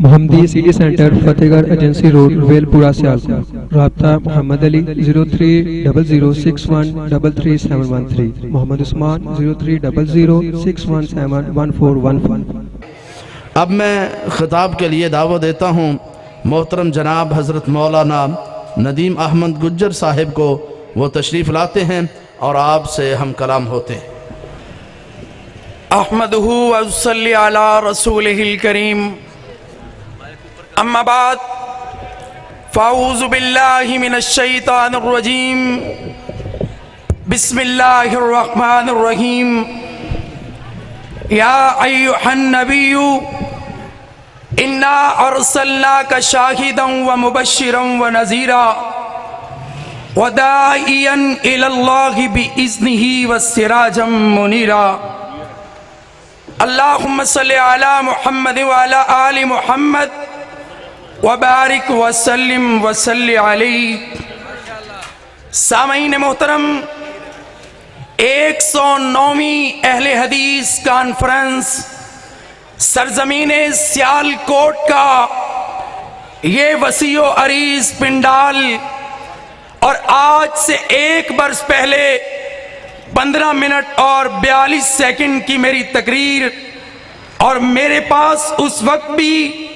محمدی city centre فتح گڑھ agency road well پورا سیالکوٹ. رابطہ محمد علی 030061337113. محمد عثمان 030061711415. اب میں خطاب کے لیے دعوت دیتا ہوں محترم جناب حضرت مولانا ندیم احمد گجر صاحب کو. وہ تشریف لاتے ہیں اور آپ سے ہم کلام ہوتے ہیں. احمدہ و صلی علی رسولہ الکریم. اما بعد فاعوذ باللہ من الشیطان الرجیم. بسم اللہ الرحمن الرحیم. یا ایہا النبی انا ارسلناک شاہدا ومبشرا ونذیرا وداعیا الی اللہ باذنہ وسراجا منیرا. اللہم صلی علی محمد وعلی آل محمد وبارک وسلم وصلی علیہ. سامعین محترم، 109ویں اہل حدیث کانفرنس سرزمین سیالکوٹ کا یہ وسیع و عریض پنڈال، اور آج سے 1 برس پہلے 15 منٹ اور 42 سیکنڈ کی میری تقریر، اور میرے پاس اس وقت بھی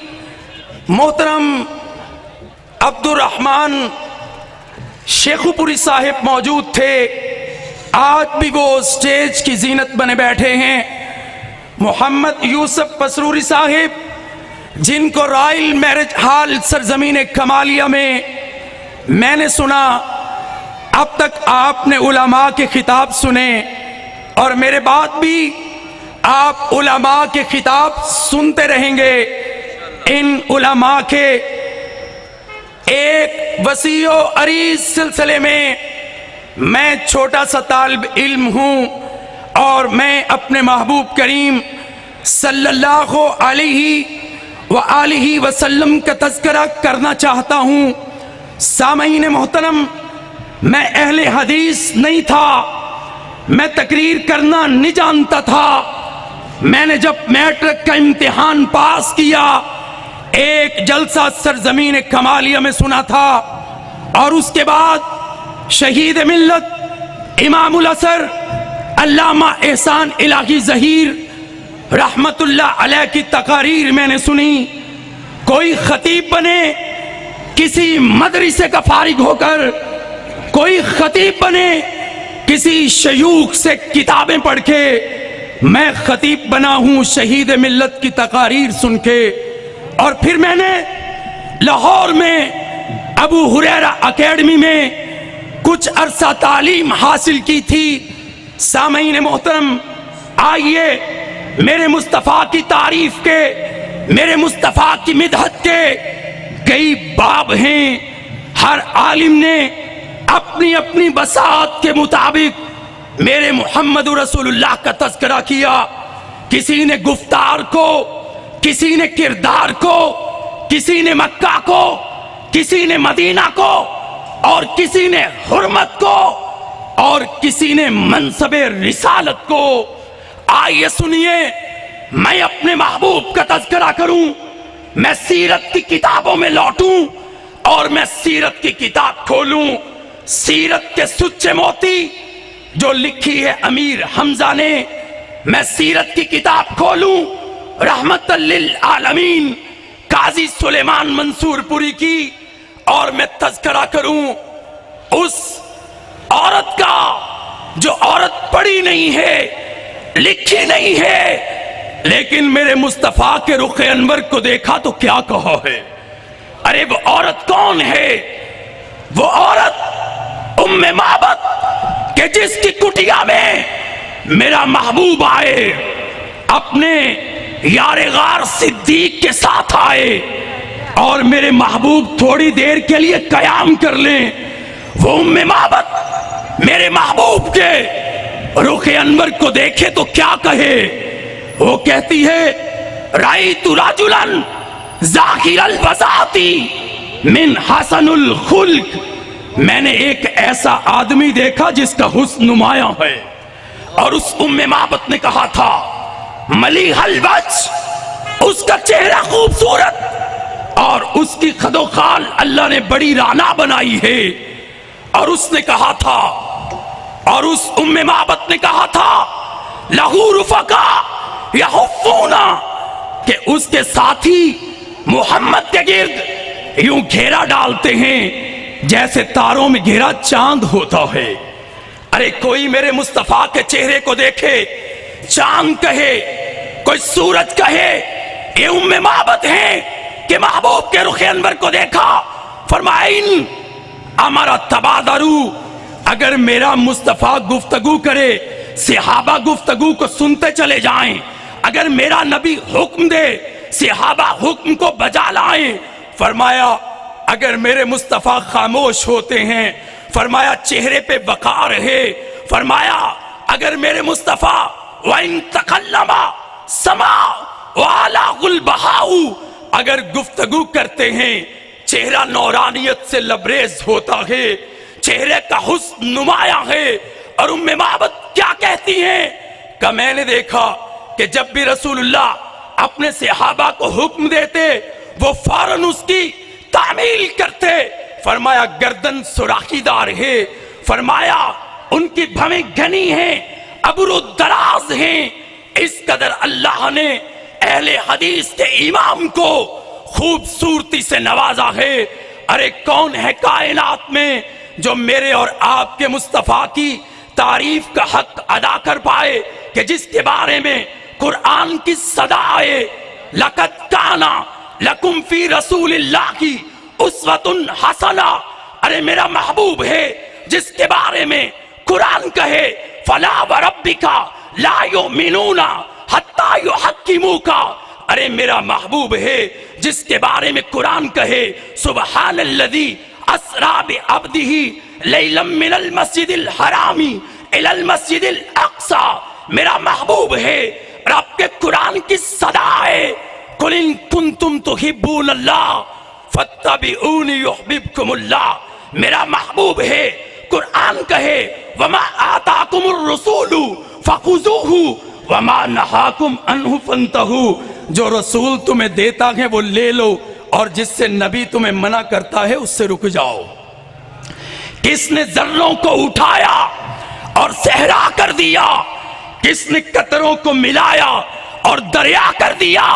محترم عبد الرحمن شیخو پوری صاحب موجود تھے. آج بھی وہ سٹیج کی زینت بنے بیٹھے ہیں. محمد یوسف پسروری صاحب، جن کو رائل میرج ہال سرزمین کمالیہ میں نے سنا. اب تک آپ نے علماء کے خطاب سنے، اور میرے بعد بھی آپ علماء کے خطاب سنتے رہیں گے. ان علماء کے ایک وسیع و عریض سلسلے میں چھوٹا سا طالب علم ہوں، اور میں اپنے محبوب کریم صلی اللہ علیہ وآلہ وسلم کا تذکرہ کرنا چاہتا ہوں. سامعین محترم، میں اہل حدیث نہیں تھا، میں تقریر کرنا نہیں جانتا تھا. میں نے جب میٹرک کا امتحان پاس کیا، ایک جلسہ سرزمین کمالیہ میں سنا تھا، اور اس کے بعد شہید ملت امام الاثر علامہ احسان الہی ظہیر رحمت اللہ علیہ کی تقاریر میں نے سنی. کوئی خطیب بنے کسی مدرسے کا فارغ ہو کر، کوئی خطیب بنے کسی شیوخ سے کتابیں پڑھ کے. میں خطیب بنا ہوں شہید ملت کی تقاریر سن کے. اور پھر میں نے لاہور میں ابو ہریرہ اکیڈمی میں کچھ عرصہ تعلیم حاصل کی تھی. سامعین محترم، آئیے میرے مصطفیٰ کی تعریف کے، میرے مصطفیٰ کی مدحت کے کئی باب ہیں. ہر عالم نے اپنی اپنی بساط کے مطابق میرے محمد رسول اللہ کا تذکرہ کیا. کسی نے گفتار کو، کسی نے کردار کو، کسی نے مکہ کو، کسی نے مدینہ کو، اور کسی نے حرمت کو، اور کسی نے منصب رسالت کو. آئیے سنیے، میں اپنے محبوب کا تذکرہ کروں. میں سیرت کی کتابوں میں لوٹوں اور میں سیرت کی کتاب کھولوں. سیرت کے سچے موتی جو لکھی ہے امیر حمزہ نے. میں سیرت کی کتاب کھولوں رحمت للعالمین قاضی سلیمان منصور پوری کی، اور میں تذکرہ کروں اس عورت کا جو عورت پڑھی نہیں ہے، لکھی نہیں ہے، لیکن میرے مصطفیٰ کے رخ انور کو دیکھا تو کیا کہا ہے. ارے وہ عورت کون ہے؟ وہ عورت ام معبد کہ جس کی کٹیا میں میرا محبوب آئے، اپنے یار غار صدیق کے ساتھ آئے، اور میرے محبوب تھوڑی دیر کے لیے قیام کر لیں. وہ ام معبد میرے محبوب کے رخ انور کو دیکھے تو کیا کہے؟ وہ کہتی ہے رأیت رجلا ذاکر البذاۃ من حسن الخلق. میں نے ایک ایسا آدمی دیکھا جس کا حسن نمایاں ہے. اور اس ام معبد نے کہا تھا ملیح الوجہ، اس کا چہرہ خوبصورت، اس کی خد و خال اللہ نے بڑی رانا بنائی ہے، اور اس نے کہا تھا، اور اس ام معبد نے کہا تھا لہو رفقا یحفونا، کہ اس کے ساتھی محمد کے گرد یوں گھیرا ڈالتے ہیں جیسے تاروں میں گھیرا چاند ہوتا ہے۔ ارے کوئی میرے مصطفیٰ کے چہرے کو دیکھے، چاند کہے، کوئی سورج کہے، یہ ام معبد ہیں کہ محبوب کے رخ انور کو دیکھا، فرمائیں ہمارا تبادرو، اگر میرا مصطفیٰ گفتگو کرے صحابہ گفتگو کو سنتے چلے جائیں، اگر میرا نبی حکم دے صحابہ حکم کو بجا لائیں، فرمایا اگر میرے مصطفیٰ خاموش ہوتے ہیں، فرمایا چہرے پہ وقار ہے، فرمایا اگر میرے مصطفیٰ وَإِن تَكَلَّمَ سَمَا وَعَلَاهُ الْبَهَاءُ، اگر گفتگو کرتے ہیں چہرہ نورانیت سے لبریز ہوتا ہے، چہرے کا حسن نمایاں ہے۔ اور ام معبد کیا کہتی ہیں کہ میں نے دیکھا کہ جب بھی رسول اللہ اپنے صحابہ کو حکم دیتے وہ فوراً اس کی تعمیل کرتے، فرمایا گردن سراخی دار ہے، فرمایا ان کی بھویں گھنی ہیں، ابرو دراز ہیں، اس قدر اللہ نے اہل حدیث کے امام کو خوبصورتی سے نوازا ہے۔ ارے کون ہے کائنات میں جو میرے اور آپ کے مصطفیٰ کی تعریف کا حق ادا کر پائے کہ جس کے بارے میں قرآن کی صدا آئے لَقَدْ كَانَ لَكُمْ فِي رَسُولِ اللَّهِ أُسْوَةٌ حَسَنَةٌ۔ ارے میرا محبوب ہے جس کے بارے میں قرآن کہے فَلَا وَرَبِّكَ لَا يُؤْمِنُونَ حَتَّى يُحَكِّمُوكَ۔ ارے میرا محبوب ہے جس کے بارے میں قرآن کہے سبحان الذی اسرا بعبدہ لیلا من المسجد الحرام الی المسجد الاقصی۔ میرا محبوب ہے، رب کے قرآن کی صدا ہے قل ان کنتم تحبون اللہ فاتبعونی یحببکم اللہ۔ میرا محبوب ہے، قرآن کہے وما آتاکم الرسول فخذوہ وما نہاکم عنہ فانتہوا، جو رسول تمہیں دیتا ہے وہ لے لو، اور جس سے نبی تمہیں منع کرتا ہے اس سے رک جاؤ۔ کس نے ذروں کو اٹھایا اور صحرا کر دیا، کس نے قطروں کو ملایا اور دریا کر دیا،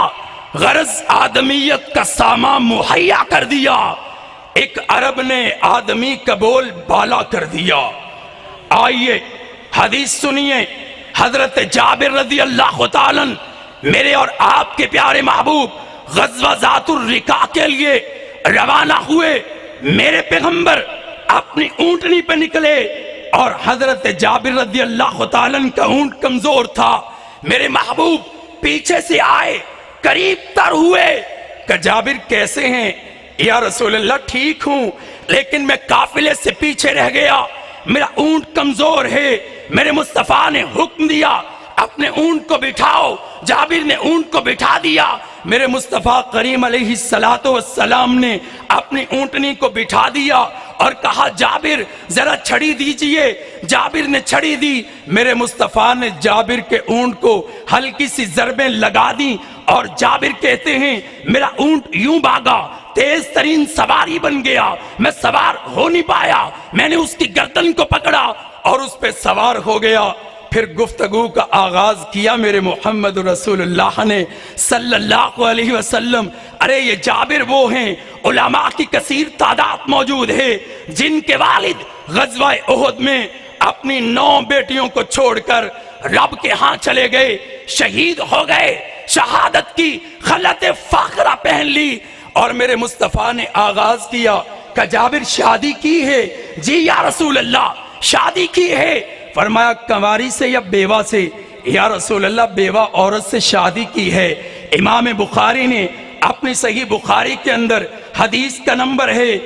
غرض آدمیت کا سامان مہیا کر دیا، ایک عرب نے آدمی کا بول بالا کر دیا۔ آئیے حدیث سنیے، حضرت جابر رضی اللہ تعالیٰ میرے اور آپ کے پیارے محبوب غزوہ ذات الرقاع کے لیے روانہ ہوئے، میرے پیغمبر اپنی اونٹنی پہ نکلے اور حضرت جابر رضی اللہ تعالیٰ کا اونٹ کمزور تھا، میرے محبوب پیچھے سے آئے، قریب تر ہوئے کہ جابر کیسے ہیں؟ یا رسول اللہ ٹھیک ہوں، لیکن میں قافلے سے پیچھے رہ گیا، میرا اونٹ کمزور ہے، میرے مصطفیٰ نے حکم دیا اپنے اونٹ کو بٹھاؤ، جابر نے اونٹ کو بٹھا دیا، میرے مصطفیٰ کریم علیہ السلام نے اپنی اونٹنی کو بٹھا دیا اور کہا جابر ذرا چھڑی دیجئے، جابر نے چھڑی دی، میرے مصطفیٰ نے جابر کے اونٹ کو ہلکی سی ضربیں لگا دی، اور جابر کہتے ہیں میرا اونٹ یوں بھاگا، تیز ترین سواری بن گیا، میں سوار ہو نہیں پایا، میں نے اس کی گردن کو پکڑا اور اس پہ سوار ہو گیا۔ پھر گفتگو کا آغاز کیا میرے محمد رسول اللہ نے صلی اللہ علیہ وسلم۔ ارے یہ جابر وہ ہیں، علماء کی کثیر تعداد موجود ہے جن کے والد غزوہ احد میں اپنی 9 بیٹیوں کو چھوڑ کر رب کے ہاں چلے گئے، شہید ہو گئے، شہادت کی خلعت فاخرہ پہن لی، اور میرے مصطفیٰ نے آغاز کیا کہ جابر شادی کی ہے؟ جی یا رسول اللہ شادی کی ہے۔ فرمایا کنواری سے یا بیوہ سے؟ یا رسول اللہ بیوہ عورت سے شادی کی ہے۔ امام بخاری نے اپنی صحیح بخاری کے اندر حدیث کا نمبر ہے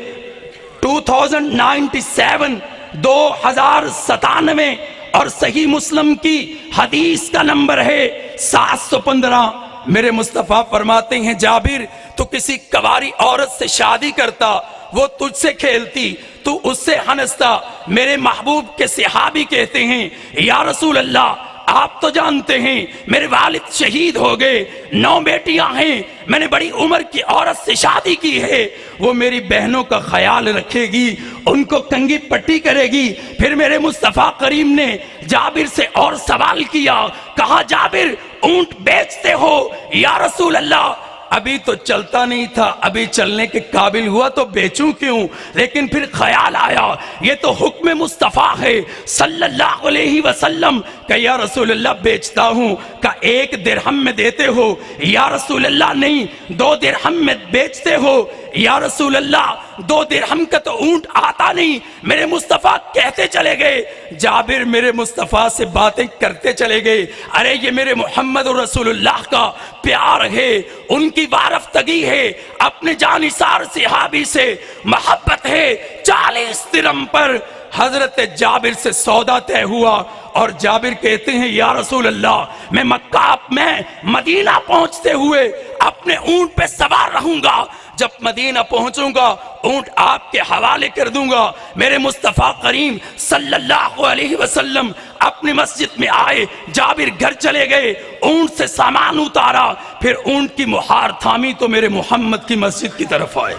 2097 2097 اور صحیح مسلم کی حدیث کا نمبر ہے 715۔ میرے مصطفیٰ فرماتے ہیں جابر تو کسی کنواری عورت سے شادی کرتا، وہ تجھ سے کھیلتی، تو اس سے ہنستا۔ میرے محبوب کے صحابی کہتے ہیں یا رسول اللہ آپ تو جانتے ہیں میرے والد شہید ہو گئے، 9 بیٹیاں ہیں، میں نے بڑی عمر کی عورت سے شادی کی ہے، وہ میری بہنوں کا خیال رکھے گی، ان کو کنگھی پٹی کرے گی۔ پھر میرے مصطفیٰ کریم نے جابر سے اور سوال کیا، کہا جابر اونٹ بیچتے ہو؟ یا رسول اللہ ابھی تو چلتا نہیں تھا، ابھی چلنے کے قابل ہوا تو بیچوں کیوں؟ لیکن پھر خیال آیا یہ تو حکم مصطفیٰ ہے صلی اللہ علیہ وسلم کہ یا رسول اللہ بیچتا ہوں۔ کہ 1 درہم میں دیتے ہو؟ یا رسول اللہ نہیں 2 درہم میں بیچتے ہو؟ یا رسول اللہ 2 درہم کا تو اونٹ آتا نہیں۔ میرے مصطفیٰ کہتے چلے گئے، جابر میرے مصطفیٰ سے باتیں کرتے چلے گئے، ارے یہ میرے محمد رسول اللہ کا پیار ہے، ان کی وارفتگی ہے، اپنے جانثار صحابی سے محبت ہے۔ 40 درہم پر حضرت جابر سے سودا طے ہوا، اور جابر کہتے ہیں یا رسول اللہ میں مکہ میں مدینہ پہنچتے ہوئے اپنے اونٹ پہ سوار رہوں گا، جب مدینہ پہنچوں گا اونٹ آپ کے حوالے کر دوں گا۔ میرے مصطفیٰ کریم صلی اللہ علیہ وسلم اپنی مسجد میں آئے، جابر گھر چلے گئے، اونٹ سے سامان اتارا، پھر اونٹ کی مہار تھامی تو میرے محمد کی مسجد کی طرف آئے،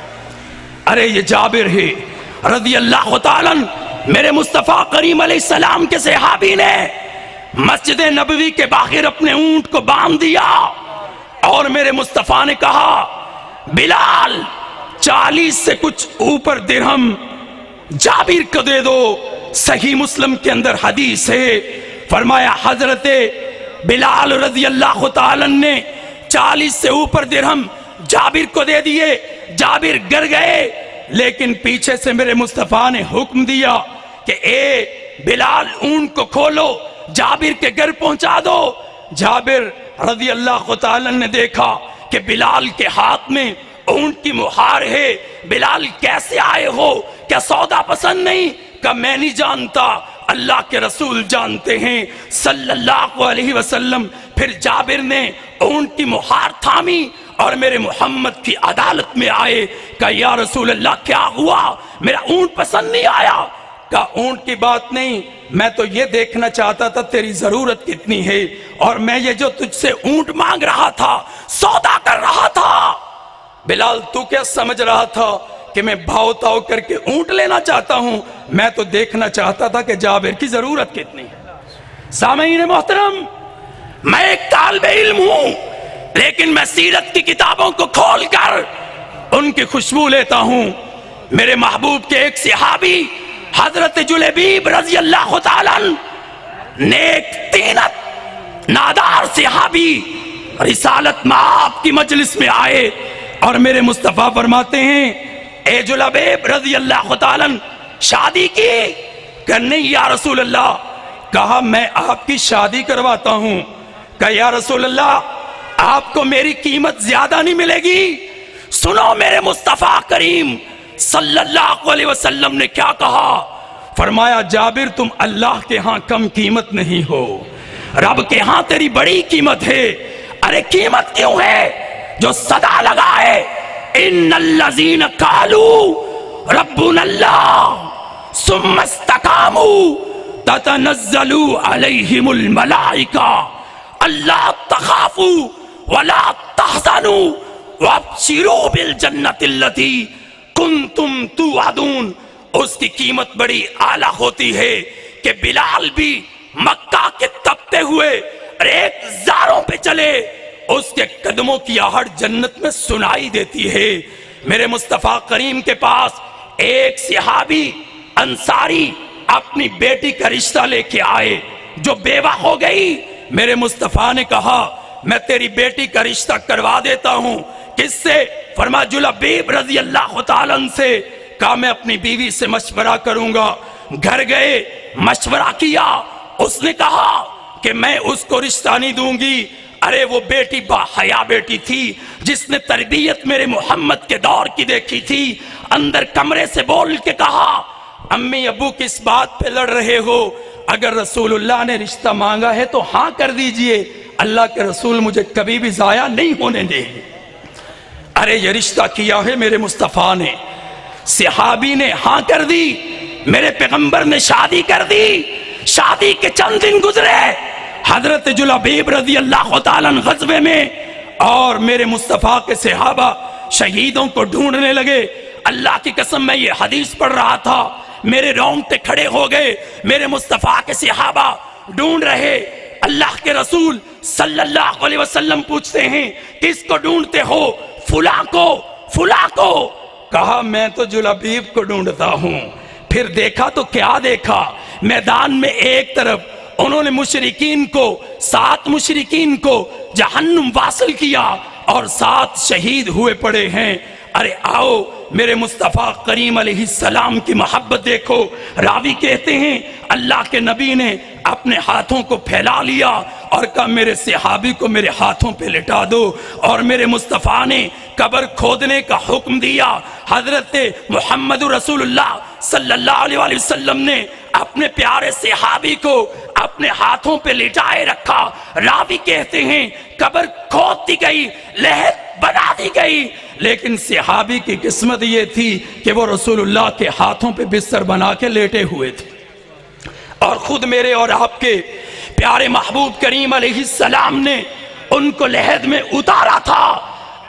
ارے یہ جابر ہے رضی اللہ تعالیٰ۔ میرے مصطفیٰ کریم علیہ السلام کے صحابی نے مسجد نبوی کے باہر اپنے اونٹ کو باندھ دیا، اور میرے مصطفیٰ نے کہا بلال 40 سے کچھ اوپر درہم جابر کو دے دو۔ صحیح مسلم کے اندر حدیث ہے، فرمایا حضرت بلال رضی اللہ تعالیٰ نے 40 سے اوپر درہم جابر کو دے دیے۔ جابر گر گئے، لیکن پیچھے سے میرے مصطفیٰ نے حکم دیا کہ اے بلال اونٹ کو کھولو، جابر کے گھر پہنچا دو۔ جابر رضی اللہ تعالیٰ نے دیکھا کہ بلال کے ہاتھ میں اونٹ کی مہار ہے۔ بلال کیسے آئے ہو؟ کیا سودا پسند نہیں؟ کہ میں نہیں جانتا، اللہ کے رسول جانتے ہیں صلی اللہ علیہ وسلم۔ پھر جابر نے اونٹ کی مہار تھامی اور میرے محمد کی عدالت میں آئے، کہ یا رسول اللہ کیا ہوا؟ میرا اونٹ پسند نہیں آیا۔ کہ اونٹ کی بات نہیں، میں تو یہ دیکھنا چاہتا تھا تیری ضرورت کتنی ہے، اور میں یہ جو تجھ سے اونٹ مانگ رہا تھا، سودا کر رہا تھا۔ بلال تو کیا سمجھ رہا تھا کہ میں بھاؤ تاؤ کر کے اونٹ لینا چاہتا ہوں؟ میں تو دیکھنا چاہتا تھا کہ جابر کی ضرورت کتنی ہے۔ سامعین محترم، میں ایک طالب علم ہوں، لیکن میں سیرت کی کتابوں کو کھول کر ان کی خوشبو لیتا ہوں۔ میرے محبوب کے ایک صحابی حضرت جلیبیب رضی اللہ تعالیٰ نیک طینت نادار صحابی رسالت مآب کی مجلس میں آئے، اور میرے مصطفیٰ فرماتے ہیں اے جلیبیب رضی اللہ تعالیٰ شادی کی؟ کہ نہیں یا رسول اللہ۔ کہا میں آپ کی شادی کرواتا ہوں۔ کہ یا رسول اللہ آپ کو میری قیمت زیادہ نہیں ملے گی؟ سنو میرے مصطفیٰ کریم صلی اللہ علیہ وسلم نے کیا کہا، فرمایا جابر تم اللہ کے ہاں کم قیمت نہیں ہو، رب کے ہاں تیری بڑی قیمت ہے۔ ارے قیمت کیوں ہے؟ جو صدا لگائے ان الذین قالوا ربنا اللہ ثم استقاموا تتنزل علیہم الملائکہ اللہ تخافوا ولا تحزنوا وابشروا بالجنۃ التی کنتم توعدون۔ اس کی قیمت بڑی اعلیٰ ہوتی ہے کہ بلال بھی مکہ کے تپتے ہوئے ریت زاروں پہ چلے، اس کے قدموں کی آہٹ جنت میں سنائی دیتی ہے۔ میرے مصطفیٰ کریم کے پاس ایک صحابی انصاری اپنی بیٹی کا رشتہ لے کے آئے جو بیوہ ہو گئی۔ میرے مصطفیٰ نے کہا میں تیری بیٹی کا رشتہ کروا دیتا ہوں۔ کس سے؟ فرما جلیبیب رضی اللہ تعالیٰ سے۔ کہا میں اپنی بیوی سے مشورہ کروں گا۔ گھر گئے، مشورہ کیا، اس نے کہا کہ میں اس کو رشتہ نہیں دوں گی۔ ارے وہ بیٹی با حیا بیٹی تھی جس نے تربیت میرے محمد کے دور کی دیکھی تھی۔ اندر کمرے سے بول کے کہا امی ابو کس بات پہ لڑ رہے ہو؟ اگر رسول اللہ نے رشتہ مانگا ہے تو ہاں کر دیجئے، اللہ کے رسول مجھے کبھی بھی ضائع نہیں ہونے دیں گے۔ ارے یہ رشتہ کیا ہے میرے مصطفیٰ نے، صحابی نے ہاں کر دی، میرے پیغمبر نے شادی کر دی۔ شادی کے چند دن گزرے، حضرت جلابیب رضی اللہ تعالیٰ عنہ غزوے میں اور میرے مصطفیٰ کے صحابہ شہیدوں کو ڈھونڈنے لگے. اللہ کی قسم میں یہ حدیث پڑھ رہا تھا، میرے رونگٹے کھڑے ہو گئے. میرے مصطفیٰ کے صحابہ ڈھونڈ رہے. اللہ کے رسول صلی اللہ علیہ وسلم پوچھتے ہیں کس کو ڈھونڈتے ہو؟ فلاں کو. فلاں کو. کہا میں تو جلابیب کو ڈھونڈتا ہوں. پھر دیکھا تو کیا دیکھا، میدان میں ایک طرف انہوں نے مشرکین کو 7 مشرکین کو جہنم واصل کیا اور 7 شہید ہوئے پڑے ہیں. ارے آؤ میرے مصطفیٰ کریم علیہ السلام کی محبت دیکھو. راوی کہتے ہیں اللہ کے نبی نے اپنے ہاتھوں کو پھیلا لیا اور کہا میرے صحابی کو میرے ہاتھوں پہ لٹا دو، اور میرے مصطفیٰ نے قبر کھودنے کا حکم دیا. حضرت محمد رسول اللہ صلی اللہ علیہ وسلم نے اپنے پیارے صحابی کو اپنے ہاتھوں پہ لٹائے رکھا. راوی کہتے ہیں قبر کھود دی گئی، لحد بنا دی گئی، لیکن صحابی کی قسمت یہ تھی کہ وہ رسول اللہ کے ہاتھوں پہ بستر بنا کے لیٹے ہوئے تھے، اور خود میرے اور آپ کے پیارے محبوب کریم علیہ السلام نے ان کو لحد میں اتارا تھا.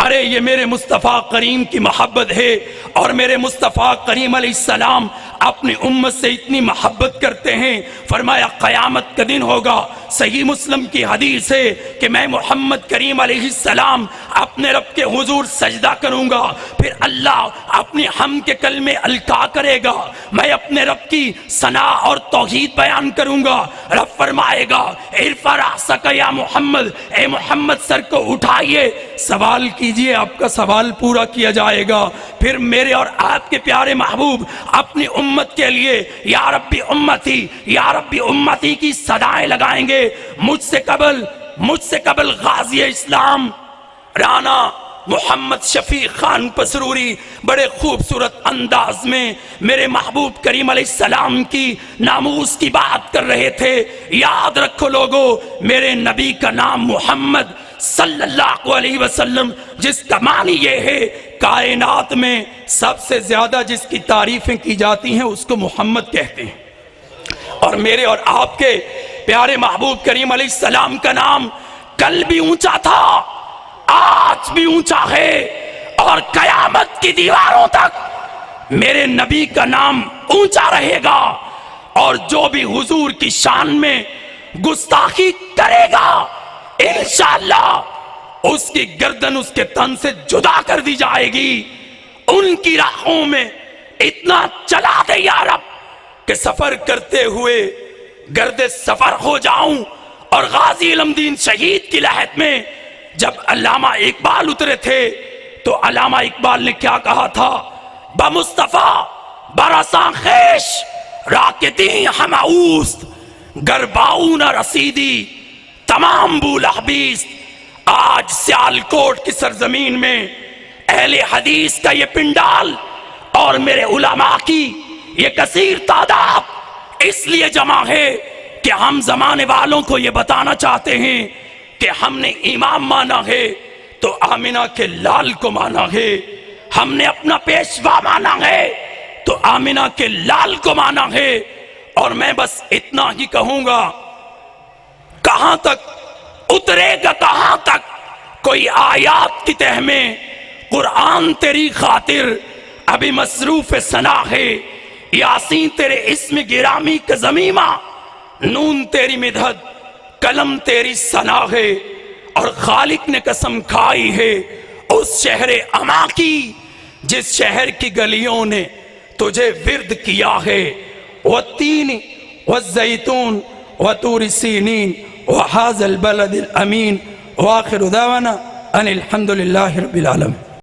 ارے یہ میرے مصطفیٰ کریم کی محبت ہے، اور میرے مصطفیٰ کریم علیہ السلام اپنی امت سے اتنی محبت کرتے ہیں. فرمایا قیامت کا دن ہوگا، صحیح مسلم کی حدیث ہے کہ میں محمد کریم علیہ السلام اپنے رب کے حضور سجدہ کروں گا، پھر اللہ اپنی حمد کے کلمے القا کرے گا، میں اپنے رب کی ثنا اور توحید بیان کروں گا. رب فرمائے گا ارفع رأسک یا محمد، اے محمد سر کو اٹھائیے، سوال کیجئے، آپ کا سوال پورا کیا جائے گا. پھر میرے اور آپ کے پیارے محبوب اپنی امت کے لیے یا ربی امتی یا ربی امتی کی صدائیں لگائیں گے. مجھ سے قبل غازی اسلام رانا محمد شفیع خان پسروری بڑے خوبصورت انداز میں میرے محبوب کریم علیہ السلام کی ناموس کی بات کر رہے تھے. یاد رکھو لوگو، میرے نبی کا نام محمد صلی اللہ علیہ وسلم، جس کا معنی یہ ہے کائنات میں سب سے زیادہ جس کی تعریفیں کی جاتی ہیں اس کو محمد کہتے ہیں. اور میرے اور آپ کے پیارے محبوب کریم علیہ السلام کا نام کل بھی اونچا تھا، آج بھی اونچا ہے، اور قیامت کی دیواروں تک میرے نبی کا نام اونچا رہے گا. اور جو بھی حضور کی شان میں گستاخی کرے گا انشاءاللہ اس کی گردن اس کے تن سے جدا کر دی جائے گی. ان کی راہوں میں اتنا چلا دے یا رب کہ سفر کرتے ہوئے گرد سفر ہو جاؤں. اور غازی علم دین شہید کی لحد میں جب علامہ اقبال اترے تھے تو علامہ اقبال نے کیا کہا تھا؟ بمصطفیٰ برساں خیش راکدیں ہم اوست، گرباؤں رسیدی تمام بولہبیست. آج سیالکوٹ کی سرزمین میں اہل حدیث کا یہ پنڈال اور میرے علماء کی یہ کثیر تعداد اس لیے جمع ہے کہ ہم زمانے والوں کو یہ بتانا چاہتے ہیں کہ ہم نے امام مانا ہے تو آمنہ کے لال کو مانا ہے، ہم نے اپنا پیشوا مانا ہے تو آمنہ کے لال کو مانا ہے. اور میں بس اتنا ہی کہوں گا، کہاں تک اترے گا، کہاں تک کوئی آیات کی تہ میں قرآن تیری خاطر ابھی مصروف ثنا ہے. یاسین تیرے اسم گرامی کا زمیمہ، نون تیری مدحت قلم تیری ثنا ہے. اور خالق نے قسم کھائی ہے اس شہر اما کی جس شہر کی گلیوں نے تجھے ورد کیا ہے. والتین والزیتون وطور سینین وهذا البلد الامین. واخر دعوانا ان الحمد للہ رب العالمین.